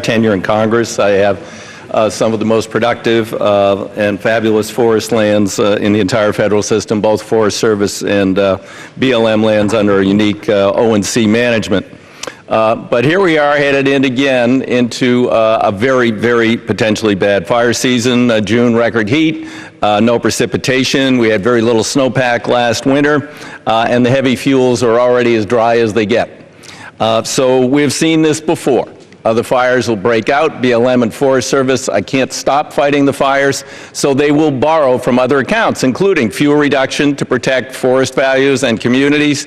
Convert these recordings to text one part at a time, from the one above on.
tenure in Congress. I have some of the most productive and fabulous forest lands in the entire federal system, both Forest Service and BLM lands under unique O&C management. But here we are headed in again into a very, very potentially bad fire season. June record heat, no precipitation. We had very little snowpack last winter, and the heavy fuels are already as dry as they get. So we've seen this before. The fires will break out. BLM and Forest Service can't stop fighting the fires, so they will borrow from other accounts, including fuel reduction to protect forest values and communities,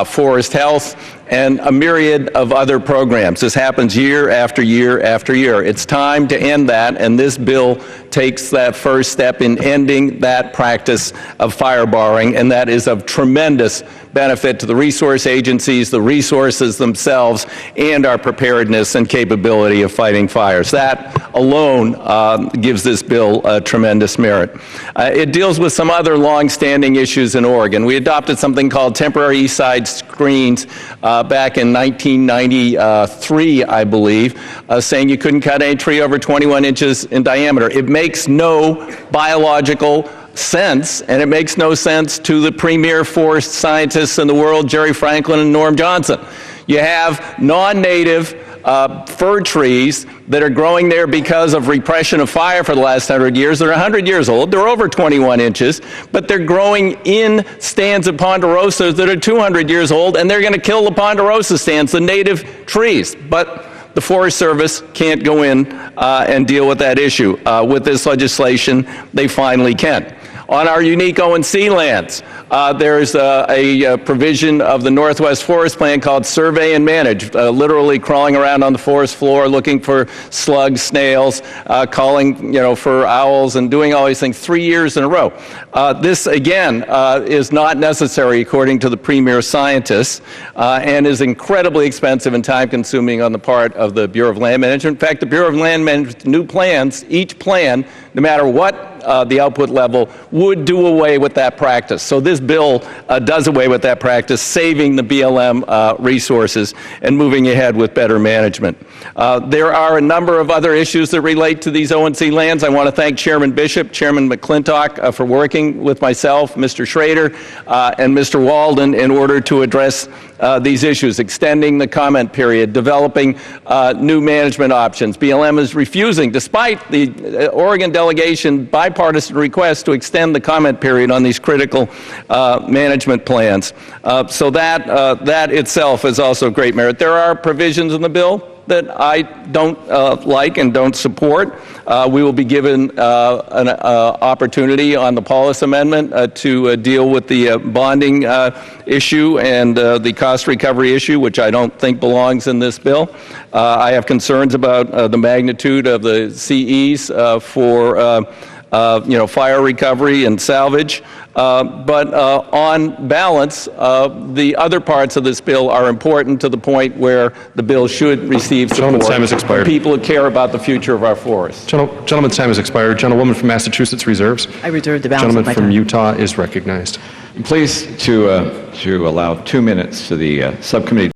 forest health, and a myriad of other programs. This happens year after year after year. It's time to end that, and this bill takes that first step in ending that practice of fire borrowing, and that is of tremendous benefit to the resource agencies, the resources themselves, and our preparedness and capability of fighting fires. That alone gives this bill tremendous merit. It deals with some other long-standing issues in Oregon. We adopted something called temporary east side screens back in 1993, I believe, saying you couldn't cut any tree over 21 inches in diameter. It makes no biological sense, and it makes no sense to the premier forest scientists in the world, Jerry Franklin and Norm Johnson. You have non-native fir trees that are growing there because of repression of fire for the last 100 years. They're 100 years old. They're over 21 inches, but they're growing in stands of ponderosas that are 200 years old, and they're going to kill the ponderosa stands, the native trees. But the Forest Service can't go in and deal with that issue. With this legislation, they finally can. On our unique O&C lands, there's a provision of the Northwest Forest Plan called Survey and Manage, literally crawling around on the forest floor looking for slugs, snails, calling for owls, and doing all these things 3 years in a row. This, again, is not necessary according to the premier scientists, and is incredibly expensive and time-consuming on the part of the Bureau of Land Management. In fact, the Bureau of Land Management, new plans, each plan, no matter what the output level, would do away with that practice. So this bill does away with that practice, saving the BLM resources and moving ahead with better management. There are a number of other issues that relate to these O&C lands. I want to thank Chairman Bishop, Chairman McClintock for working with myself, Mr. Schrader, and Mr. Walden in order to address these issues, extending the comment period, developing new management options. BLM is refusing, despite the Oregon delegation bipartisan request to extend the comment period on these critical management plans. So that itself is also great merit. There are provisions in the bill that I don't like and don't support. We will be given an opportunity on the Paulus Amendment to deal with the bonding issue and the cost recovery issue, which I don't think belongs in this bill. I have concerns about the magnitude of the CEs for fire recovery and salvage. But on balance, the other parts of this bill are important to the point where the bill should receive support. Gentleman's time has expired. People who care about the future of our forests. Gentleman's time has expired. Gentlewoman from Massachusetts reserves. I reserve the balance of my time. Gentleman from Utah is recognized. Please to allow 2 minutes to the subcommittee.